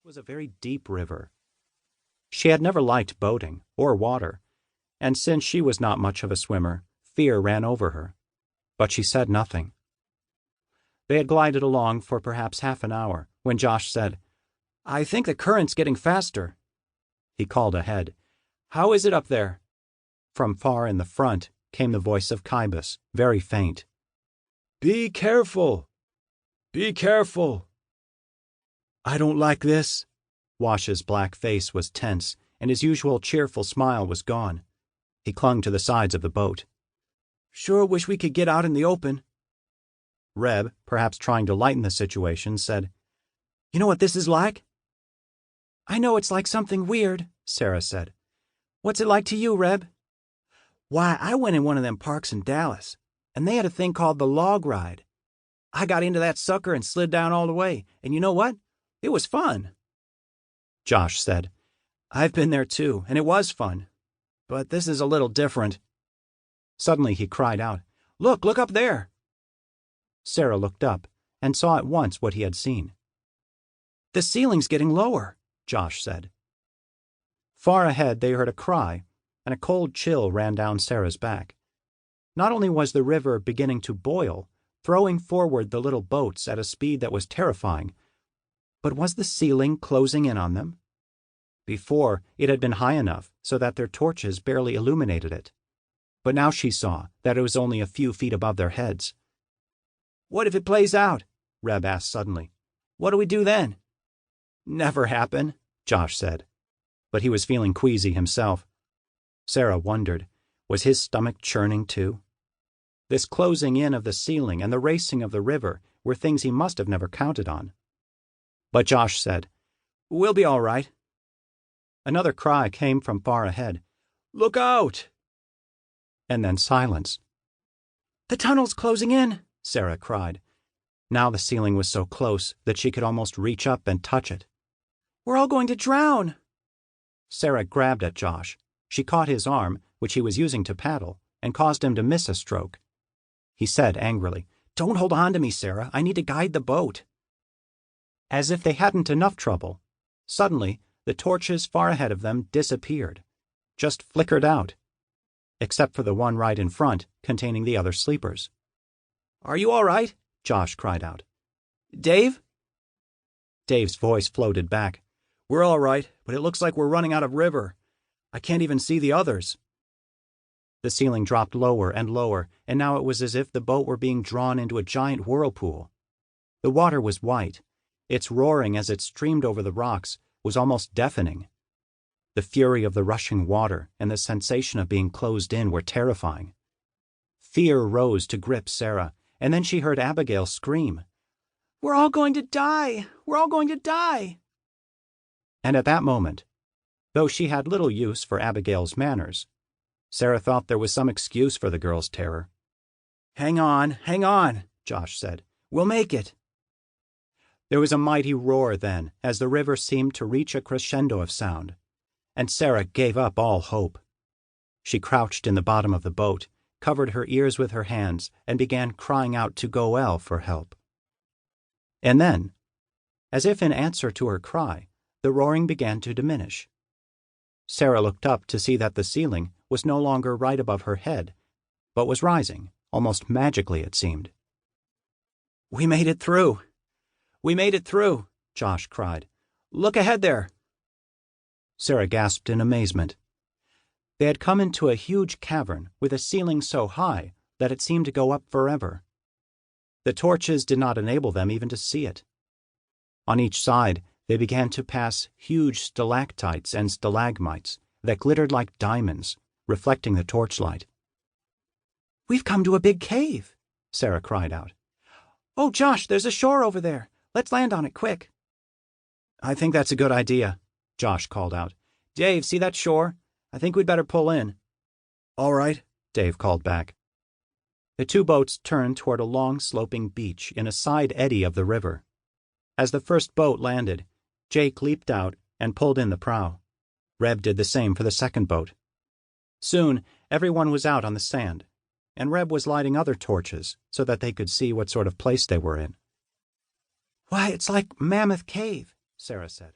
was a very deep river. She had never liked boating or water, and since she was not much of a swimmer, fear ran over her. But she said nothing. They had glided along for perhaps half an hour when Josh said, "I think the current's getting faster." He called ahead, "How is it up there?" From far in the front came the voice of Kybus, very faint. "Be careful! Be careful!" "I don't like this." Wash's black face was tense, and his usual cheerful smile was gone. He clung to the sides of the boat. "Sure wish we could get out in the open." Reb, perhaps trying to lighten the situation, said, "You know what this is like?" "I know it's like something weird," Sarah said. "What's it like to you, Reb?" "Why, I went in one of them parks in Dallas, and they had a thing called the log ride. I got into that sucker and slid down all the way, and you know what? It was fun." Josh said, "I've been there too, and it was fun. But this is a little different." Suddenly he cried out, Look up there!" Sarah looked up and saw at once what he had seen. "The ceiling's getting lower," Josh said. Far ahead they heard a cry, and a cold chill ran down Sarah's back. Not only was the river beginning to boil, throwing forward the little boats at a speed that was terrifying, but was the ceiling closing in on them? Before, it had been high enough so that their torches barely illuminated it. But now she saw that it was only a few feet above their heads. "What if it plays out?" Reb asked suddenly. "What do we do then?" "Never happen," Josh said. But he was feeling queasy himself. Sarah wondered, was his stomach churning too? This closing in of the ceiling and the racing of the river were things he must have never counted on. But Josh said, "We'll be all right." Another cry came from far ahead. "Look out!" And then silence. "The tunnel's closing in," Sarah cried. Now the ceiling was so close that she could almost reach up and touch it. "We're all going to drown." Sarah grabbed at Josh. She caught his arm, which he was using to paddle, and caused him to miss a stroke. He said angrily, "Don't hold on to me, Sarah. I need to guide the boat." As if they hadn't enough trouble, suddenly the torches far ahead of them disappeared, just flickered out, except for the one right in front containing the other sleepers. "Are you all right?" Josh cried out. "Dave?" Dave's voice floated back. "We're all right, but it looks like we're running out of river. I can't even see the others." The ceiling dropped lower and lower, and now it was as if the boat were being drawn into a giant whirlpool. The water was white. Its roaring as it streamed over the rocks was almost deafening. The fury of the rushing water and the sensation of being closed in were terrifying. Fear rose to grip Sarah, and then she heard Abigail scream, "We're all going to die! We're all going to die!" And at that moment, though she had little use for Abigail's manners, Sarah thought there was some excuse for the girl's terror. Hang on, Josh said. "We'll make it." There was a mighty roar then, as the river seemed to reach a crescendo of sound, and Sarah gave up all hope. She crouched in the bottom of the boat, covered her ears with her hands, and began crying out to Goel for help. And then, as if in answer to her cry, the roaring began to diminish. Sarah looked up to see that the ceiling was no longer right above her head, but was rising, almost magically it seemed. "We made it through! We made it through!" Josh cried. "Look ahead there!" Sarah gasped in amazement. They had come into a huge cavern with a ceiling so high that it seemed to go up forever. The torches did not enable them even to see it. On each side, they began to pass huge stalactites and stalagmites that glittered like diamonds, reflecting the torchlight. "We've come to a big cave," Sarah cried out. "Oh, Josh, there's a shore over there. Let's land on it quick." "I think that's a good idea," Josh called out. "Dave, see that shore? I think we'd better pull in." "All right," Dave called back. The two boats turned toward a long sloping beach in a side eddy of the river. As the first boat landed, Jake leaped out and pulled in the prow. Reb did the same for the second boat. Soon, everyone was out on the sand, and Reb was lighting other torches so that they could see what sort of place they were in. "Why, it's like Mammoth Cave," Sarah said.